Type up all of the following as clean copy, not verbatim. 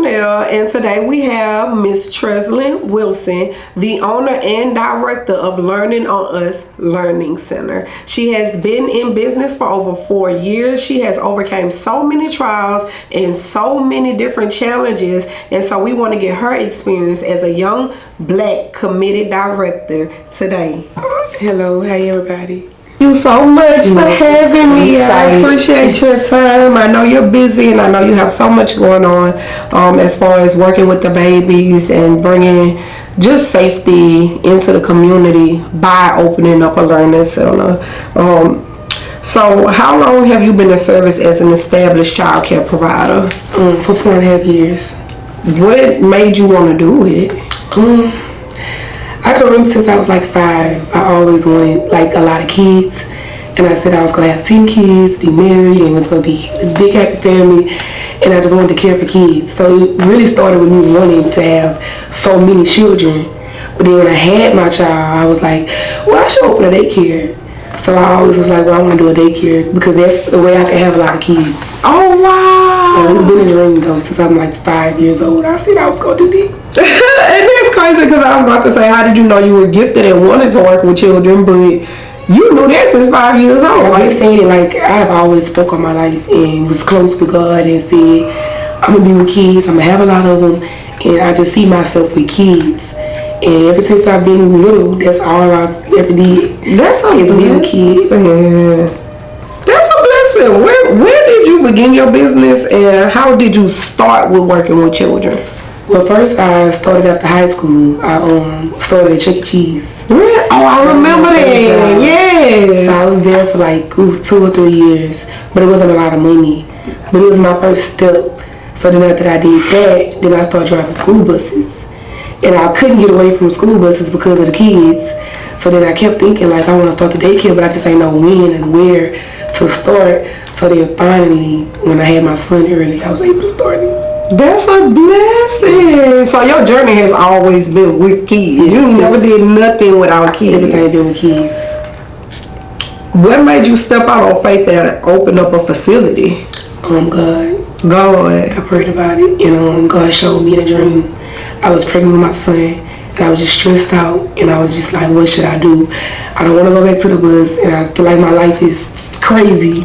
Chanel, and today we have Miss Treslyn Wilson, the owner and director of Learning on Us Learning Center. She has been in business for over 4 years. She has overcome so many trials and so many different challenges, and so we want to get her experience as a young black committed director today. Hello, hey everybody. Thank you so much for having me. I appreciate your time. I know you're busy and I know you have so much going on as far as working with the babies and bringing just safety into the community by opening up a learning center. So how long have you been in service as an established child care provider? For 4.5 years. What made you want to do it? I can remember since I was like 5, I always wanted like a lot of kids, and I said I was going to have 10 kids, be married, and it was going to be this big happy family, and I just wanted to care for kids. So it really started with me wanting to have so many children. But then when I had my child, I was like, well, I should open a daycare. So I always was like, well, I want to do a daycare because that's the way I can have a lot of kids. Oh, wow. So it's been a dream though since I'm like 5 years old. I said I was going to do that. And it's crazy because I was about to say, how did you know you were gifted and wanted to work with children, but you knew that since 5 years old. I've been saying it like I have always spoke on my life and was close with God and said, I'm going to be with kids, I'm going to have a lot of them, and I just see myself with kids. And ever since I've been little, that's all I ever did. That's a blessing. With kids. That's a blessing. Where did you begin your business and how did you start with working with children? Well, first I started after high school. I started at Chuck E. Cheese. Really? Oh, I remember that. Yes. So I was there for like 2 or 3 years, but it wasn't a lot of money. But it was my first step. So then after I did that, then I started driving school buses. And I couldn't get away from school buses because of the kids. So then I kept thinking like I want to start the daycare, but I just ain't know when and where to start. So then finally, when I had my son early, I was able to start it. That's a blessing. So your journey has always been with kids. Yes, you never did nothing without kids. Everything been with kids. What made you step out on faith and open up a facility? God. God. I prayed about it, and God showed me the dream. I was pregnant with my son, and I was just stressed out, and I was just like, what should I do? I don't want to go back to the bus, and I feel like my life is crazy.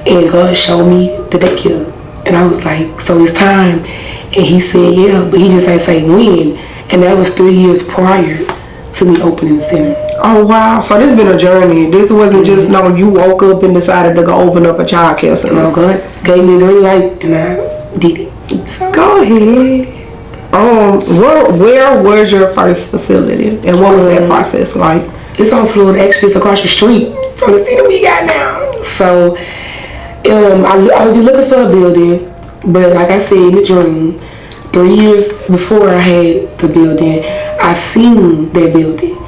And God showed me the daycare, and I was like, so it's time. And he said, yeah, but he just ain't say when. And that was 3 years prior to me opening the center. Oh, wow. So this has been a journey. This wasn't just, no, you woke up and decided to go open up a child care center. No, God gave me the green light, and I did it. So, go ahead. Where was your first facility, and what was that process like? It's on Florida. Actually, it's across the street from the center we got now. So, I was looking for a building, but like I said in the dream, 3 years before I had the building, I seen that building.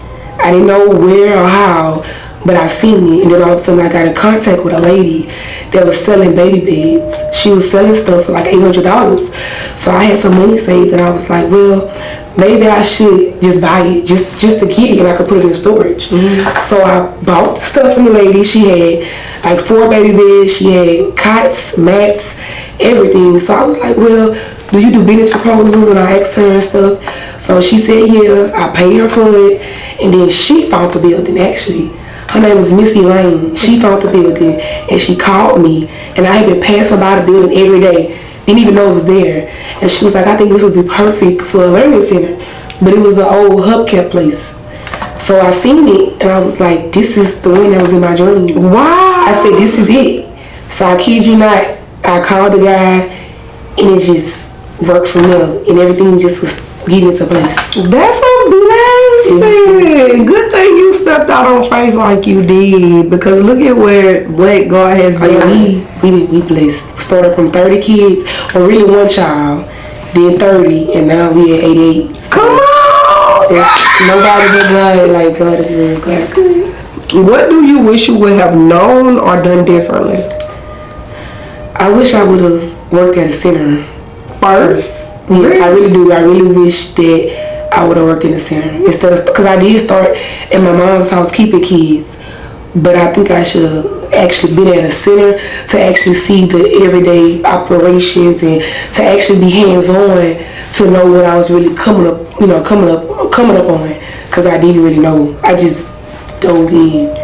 I didn't know where or how, but I seen it, and then all of a sudden I got in contact with a lady that was selling baby beds. She was selling stuff for like $800. So I had some money saved, and I was like, well, maybe I should just buy it, just to get it, and I could put it in storage. So I bought the stuff from the lady. She had like 4 baby beds. She had cots, mats, everything. So I was like, well, do you do business proposals? And I asked her and stuff. So she said, yeah. I paid her for it, and then she found the building actually. Her name was Missy Lane. She found the building, and she called me, and I had been passing by the building every day. Didn't even know it was there. And she was like, I think this would be perfect for a learning center. But it was an old hubcap place. So I seen it, and I was like, this is the one that was in my dream. Wow. I said, this is it. So I kid you not, I called the guy, and it just worked from there. And everything just was getting into place. That's a blessing. Good thing you stepped out on faith like you did, because look at what God has done. We blessed. We started from 30 kids, or really 1 child, then 30, and now we at 88. So come on! Nobody but God. Like, God is real good. What do you wish you would have known or done differently? I wish I would have worked at a center first. Yeah, really? I really do. I really wish that I would have worked in a center instead of, because I did start at my mom's house keeping kids, but I think I should have actually been at a center to actually see the everyday operations and to actually be hands-on to know what I was really coming up on, because I didn't really know. I just dove in.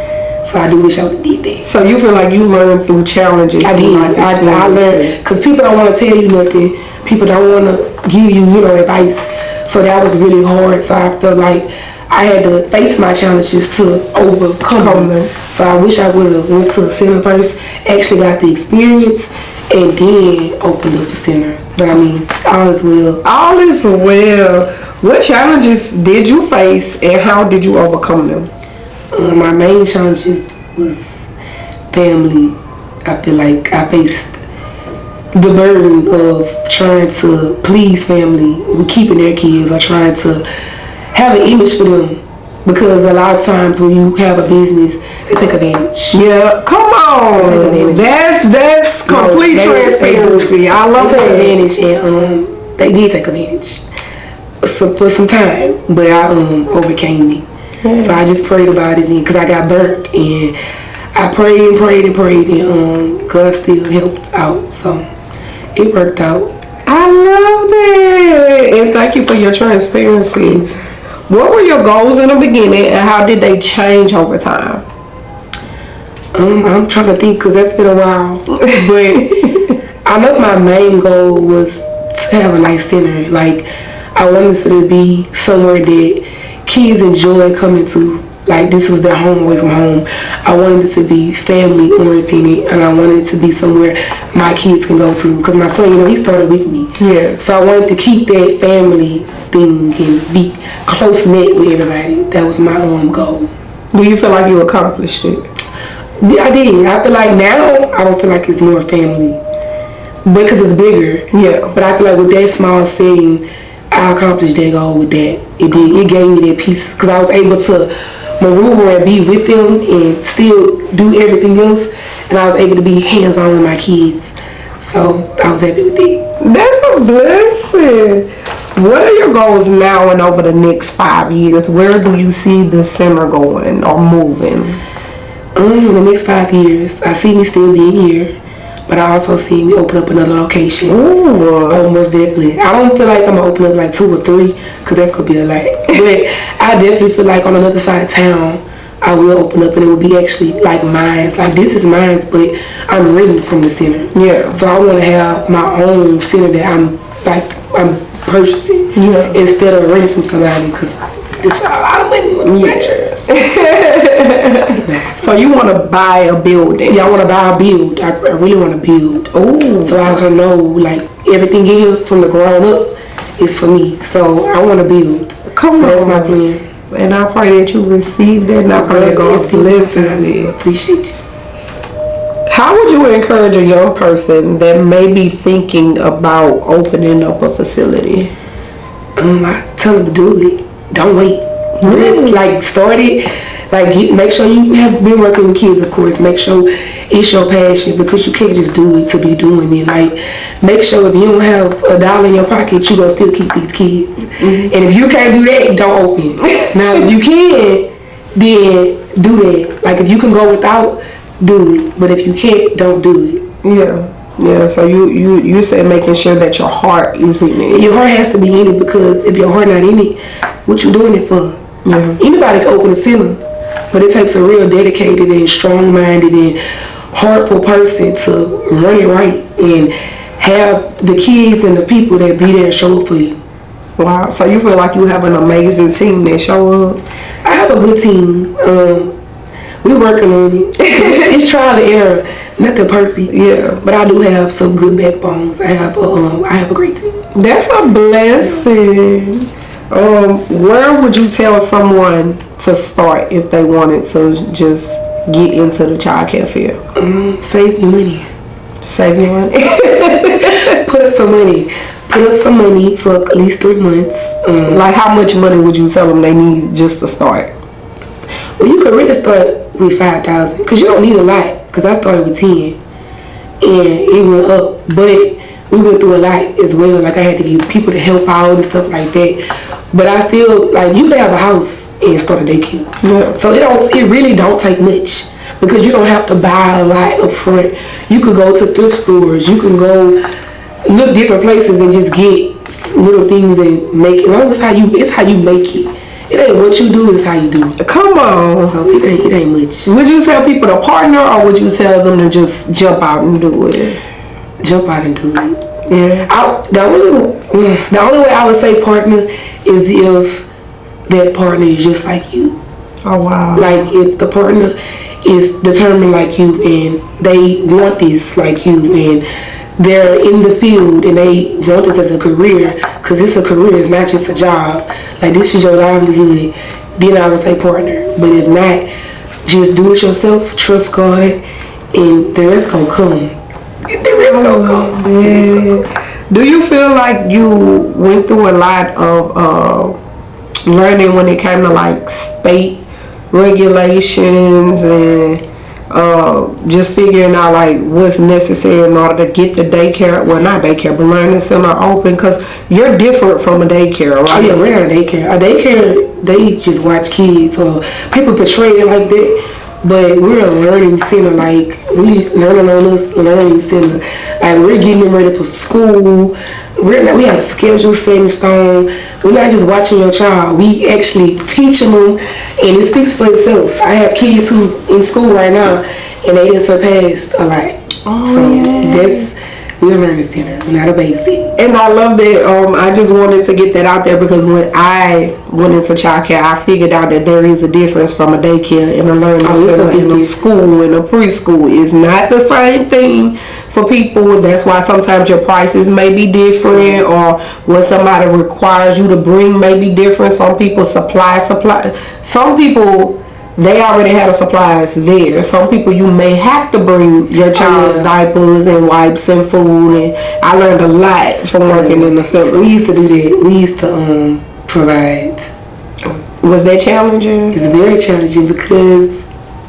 So I do wish I would have did that. So you feel like you learned through challenges? I did. I learned, because people don't want to tell you nothing. People don't want to give you, advice. So that was really hard. So I felt like I had to face my challenges to overcome them. So I wish I would have went to a center first, actually got the experience, and then opened up the center. But I mean, all is well. All is well. What challenges did you face, and how did you overcome them? My main challenges was family. I feel like I faced the burden of trying to please family with keeping their kids, or trying to have an image for them, because a lot of times when you have a business, they take advantage. Yeah, come on. That's complete transparency. I love they that. take advantage, and they did take advantage for some time, but I overcame it. So I just prayed about it, because I got burnt, and I prayed and prayed and prayed, and God still helped out. So it worked out. I love that, and thank you for your transparency. What were your goals in the beginning, and how did they change over time? I'm trying to think, because that's been a while, but I know my main goal was to have a nice center. Like, I wanted it to be somewhere that kids enjoy coming to. Like, this was their home away from home. I wanted it to be family oriented, and I wanted it to be somewhere my kids can go to, because my son, he started with me. Yeah. So I wanted to keep that family thing and be close knit with everybody. That was my goal. Do you feel like you accomplished it? Yeah, I did. I feel like now I don't feel like it's more family, because it's bigger. Yeah. But I feel like with that small setting, I accomplished that goal with that. It gave me that peace, because I was able to maneuver and be with them and still do everything else, and I was able to be hands-on with my kids. So I was happy with it. That's a blessing. What are your goals now and over the next 5 years? Where do you see the center going or moving? In the next 5 years, I see me still being here, but I also see me open up another location. Ooh. Almost definitely. I don't feel like I'm going to open up like 2 or 3, because that's going to be a lot. But I definitely feel like on another side of town, I will open up, and it will be actually like mine. Like, this is mine, but I'm renting from the center. Yeah. So I want to have my own center that I'm purchasing, instead of renting from somebody, because it's a lot of money. Yes. So you want to buy a building? Yeah, I want to buy a build. I really want to build. Oh. So I can know, like, everything here from the ground up is for me. So I want to build. Come on. That's my plan. And I pray that you receive that, and I pray that God blesses it. Appreciate you. How would you encourage a young person that may be thinking about opening up a facility? I tell them to do it. Don't wait. It's like, start it. Like, make sure you have been working with kids, of course. Make sure it's your passion, because you can't just do it to be doing it. Like, make sure if you don't have $1 in your pocket, you gonna still keep these kids. And if you can't do that, don't open. Now, if you can, then do that. Like, if you can go without, do it. But if you can't, don't do it. Yeah. So you said making sure that your heart is in it. Your heart has to be in it, because if your heart not in it, what you doing it for? Yeah. Anybody can open a center, but it takes a real dedicated and strong-minded and heartful person to run it right and have the kids and the people that be there show up for you. Wow. So you feel like you have an amazing team that show up? I have a good team. We're working on it. It's trial and error. Nothing perfect. Yeah. But I do have some good backbones. I have a great team. That's a blessing. Where would you tell someone to start if they wanted to just get into the childcare field? Save your money. Save your money. Put up some money. Put up some money for at least 3 months. Like, how much money would you tell them they need just to start? Well, you could really start with $5,000, because you don't need a lot. Because I started with 10, and it went up. But we went through a lot as well. Like, I had to get people to help out and stuff like that. But I still, like, you can have a house and start a daycare. Yeah. So it really don't take much. because you don't have to buy a lot up front. You could go to thrift stores. You can go look different places and just get little things and make it. It's how you make it. It ain't what you do, it's how you do it. Come on. So it ain't much. Would you tell people to partner, or would you tell them to just jump out and do it? Jump out and do it. Yeah. The only way I would say partner is if that partner is just like you. Oh wow. Like if the partner is determined like you and they want this like you and they're in the field and they want this as a career, because it's a career, it's not just a job. Like this is your livelihood, then I would say partner. But if not, just do it yourself, trust God, and the rest gonna come. The rest gonna come. Yeah. Do you feel like you went through a lot of learning when it came to like state regulations and just figuring out like what's necessary in order to get the daycare, well not daycare, but learning center open? Because you're different from a daycare, right? Oh yeah, we're not a daycare. A daycare, they just watch kids, or people portray it like that. But we're a learning center, like we learning on this learning center. Like we're getting them ready for school. We have schedules set in stone. We're not just watching your child. We actually teaching them, and it speaks for itself. I have kids who in school right now, and they just surpassed a lot. Oh, so yeah. We're a learning center, not a babysit. And I love that. I just wanted to get that out there, because when I went into childcare, I figured out that there is a difference from a daycare and a learning center and a school and a preschool. It's not the same thing for people. That's why sometimes your prices may be different, or what somebody requires you to bring may be different. Some people supply. Some people, they already have the supplies there. Some people, you may have to bring your child's diapers and wipes and food. And I learned a lot from working in the center. We used to do that. We used to provide. Was that challenging? It's very challenging because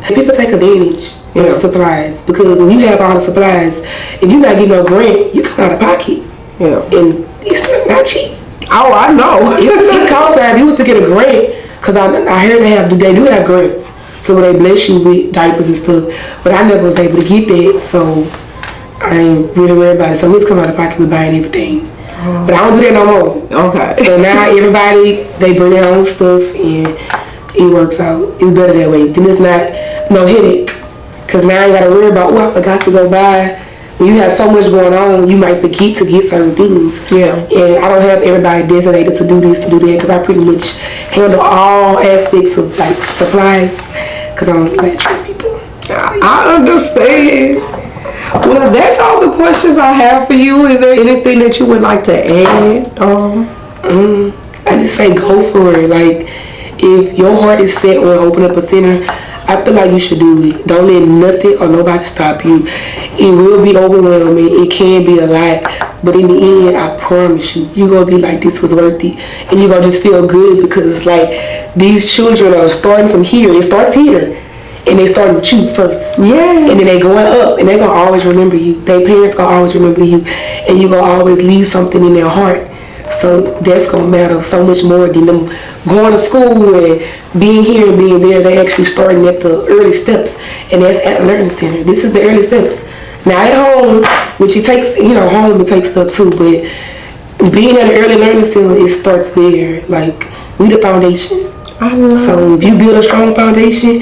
people take advantage of supplies. Because when you have all the supplies, if you're not getting no grant, you come out of pocket. Yeah. And it's not cheap. Oh, I know. It costs if you was to get a grant. Because I heard they do have grants, so when they bless you with diapers and stuff, but I never was able to get that, so I ain't really worried about it. So we just come out of pocket with buying everything. But I don't do that no more. Okay. So now everybody, they bring their own stuff and it works out. It's better that way. Then it's not no headache, because now you got to worry about, I forgot to go buy. When you have so much going on, you might forget to get certain things. Yeah. And I don't have everybody designated to do this, to do that, because I pretty much handle all aspects of like supplies, because I don't like trust people. I understand. Well, that's all the questions I have for you. Is there anything that you would like to add? I just say go for it. Like, if your heart is set on opening up a center, I feel like you should do it. Don't let nothing or nobody stop you. It will be overwhelming. It can be a lot. But in the end, I promise you, you're going to be like, this was worth it. And you're going to just feel good, because it's like these children are starting from here. It starts here. And they start with you first. Yeah. And then they going up, and they're going to always remember you. Their parents going to always remember you. And you're going to always leave something in their heart. So that's going to matter so much more than them going to school and being here and being there. They actually starting at the early steps, and that's at a learning center. This is the early steps. Now at home, which it takes, home it takes stuff too, but being at an early learning center, it starts there. Like, we the foundation. I love So if you build a strong foundation,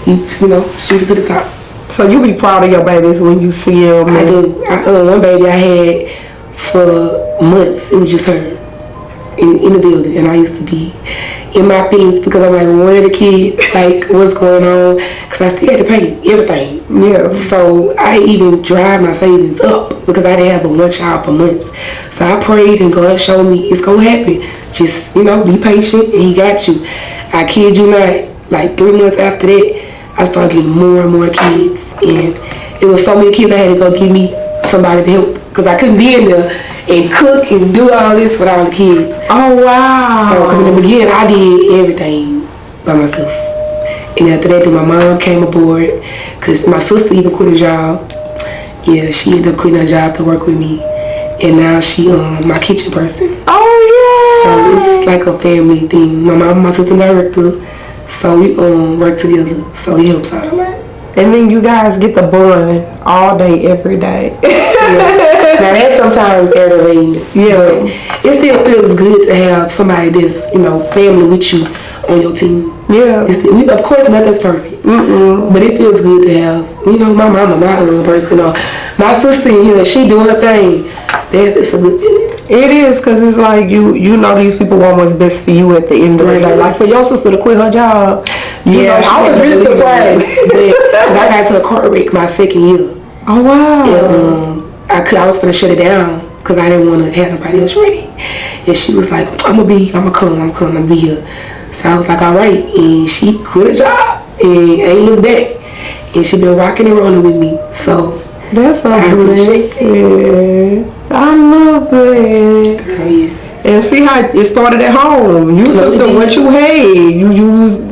you shoot it to the top. So you be proud of your babies when you see them? I do. One baby I had for months, it was just her in the building, and I used to be in my feelings, because I'm like, where are the kids? Like, what's going on? Because I still had to pay everything. Yeah. So I even drive my savings up, because I didn't have but one child for months. So I prayed, and God showed me it's gonna happen. Just be patient, and He got you. I kid you not. Like 3 months after that, I started getting more and more kids, and it was so many kids I had to go give me somebody to help, because I couldn't be in there and cook and do all this with all the kids. Oh wow! So, because in the beginning I did everything by myself, and after that, then my mom came aboard, because my sister even quit her job. Yeah, she ended up quitting her job to work with me, and now she my kitchen person. Oh yeah! So it's like a family thing. My mom, my sister director, So we work together. So he helps out a lot. And then you guys get the bun all day, every day. Yeah. Now that's sometimes aggravating. Yeah. But it still feels good to have somebody that's, family with you on your team. Yeah. Of course, nothing's perfect. But it feels good to have, my mama, my own person, my sister in here, she doing her thing. It's a good feeling. It is, because it's like you know these people want what's best for you at the end of the day. Like for your sister to quit her job. Yeah, I was really surprised. Because I got to a car wreck my second year. Oh, wow. And I was going to shut it down because I didn't want to have nobody else ready. And she was like, I'm going to come be here. So I was like, all right. And she quit her job and ain't looked back. And she been rocking and rolling with me. So that's so amazing. I love it. Girl, yes. And see how it started at home. You took what you had.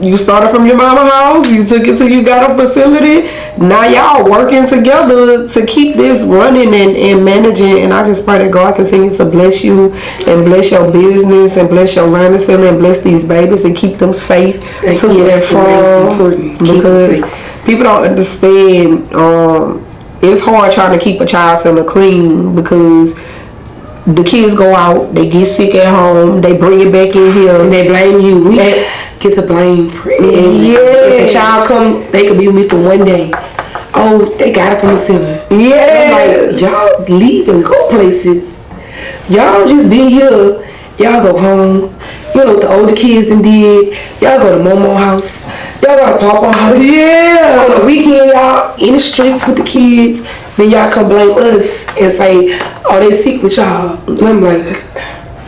You started from your mama's house. You took it till you got a facility. Now y'all working together to keep this running and managing. And I just pray that God continue to bless you and bless your business and bless your learning center and bless these babies and keep them safe to and from. Because people don't understand. It's hard trying to keep a child center clean because the kids go out, they get sick at home, they bring it back in here, and they blame you. We get the blame for it. If a child come, they could be with me for one day. Oh, they got it from the center. Yeah. Like, y'all leave and go places. Y'all just be here. Y'all go home. The older kids done did. Y'all go to Momo house. Y'all go to Papa house. Yeah. On the weekend, y'all in the streets with the kids. Then y'all come blame us and say, oh, they sick with y'all. And I'm like,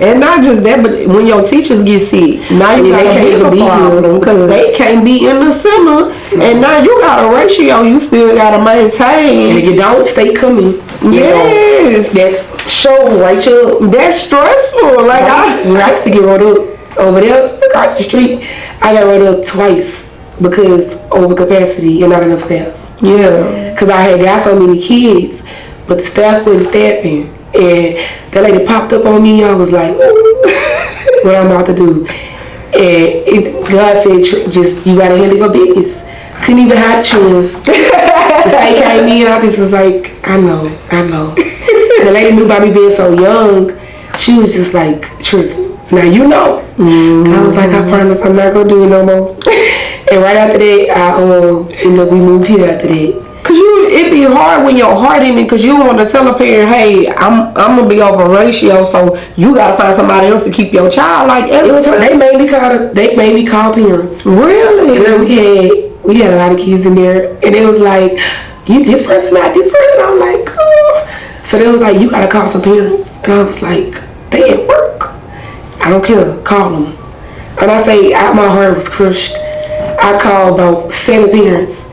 and not just that, but when your teachers get sick, now you gotta be here because they can't be in the center. And now you got a ratio you still gotta maintain. And if you don't, stay coming. Yes. That show right here. That's stressful. Like I used to get rolled up over there across the street. I got rolled up twice because overcapacity and not enough staff. Yeah. Because I had got so many kids, but the staff wasn't staffing. And that lady popped up on me. I was like, what I'm about to do. And God said, just, you got to handle your business. Couldn't even hide chewing. The state came in, I just was like, I know. And the lady knew about me being so young. She was just like, Treslyn, now you know. And I was like, I promise I'm not going to do it no more. And right after that, we moved here after that. Cause it be hard when your heart in it, because you want to tell a parent, hey, I'm gonna be over ratio, so you gotta find somebody else to keep your child. Like they made me call parents. Really? And we had a lot of kids in there, and it was like, you this person, not this person. I'm like, oh. So they was like, you gotta call some parents, and I was like, they at work. I don't care, call them. And I say, my heart was crushed. I called about 7 parents.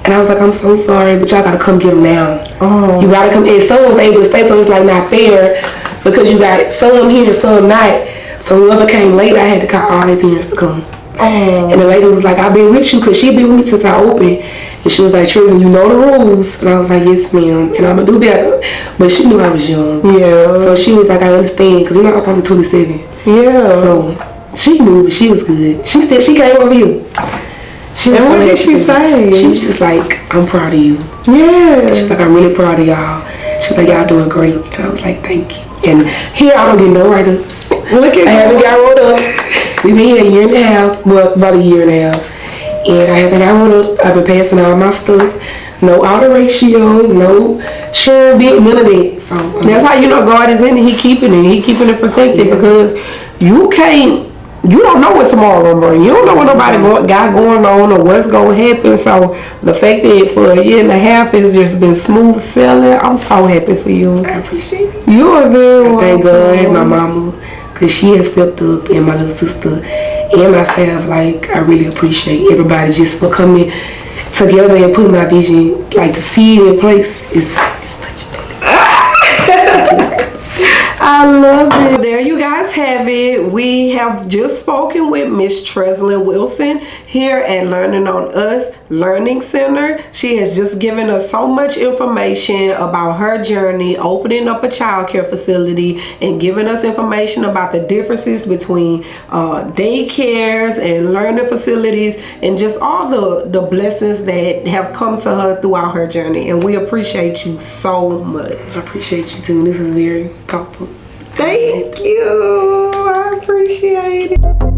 And I was like, I'm so sorry, but y'all gotta come get them now. Oh. You gotta come. And someone was able to stay, so it's like not fair because you got some here and some not. So whoever came late, I had to call all their parents to come. Oh. And the lady was like, I've been with you because she been with me since I opened. And she was like, Treslyn, you know the rules. And I was like, yes, ma'am. And I'm gonna do better. But she knew I was young. Yeah. So she was like, I understand, because I was only 27. Yeah. So she knew, but she was good. She came over here. And what did she say? She was just like, I'm proud of you. Yeah. She's like, I'm really proud of y'all. She's like, y'all doing great. And I was like, thank you. And here I don't get no write-ups. Look at I haven't got rolled up. We've been here a year and a half, well, about a year and a half. And I haven't got rolled up. I've been passing all my stuff. No outer ratio, no sure bit, none of that. So that's how you know God is in it. He keeping it protected, because you don't know what tomorrow gonna bring. You don't know what nobody got going on or what's gonna happen. So the fact that for a year and a half it's just been smooth sailing, I'm so happy for you. I appreciate it. You are very welcome. Thank God and my mama, because she has stepped up, and my little sister and my staff. Like, I really appreciate everybody just for coming together and putting my vision, like, to see it in place. It's touching. I love it. There you guys have it. We have just spoken with Miss Treslyn Wilson here at Learning on Us Learning Center. She has just given us so much information about her journey opening up a child care facility and giving us information about the differences between daycares and learning facilities and just all the blessings that have come to her throughout her journey. And we appreciate you so much. I appreciate you too. This is very thoughtful. Thank you. I appreciate it.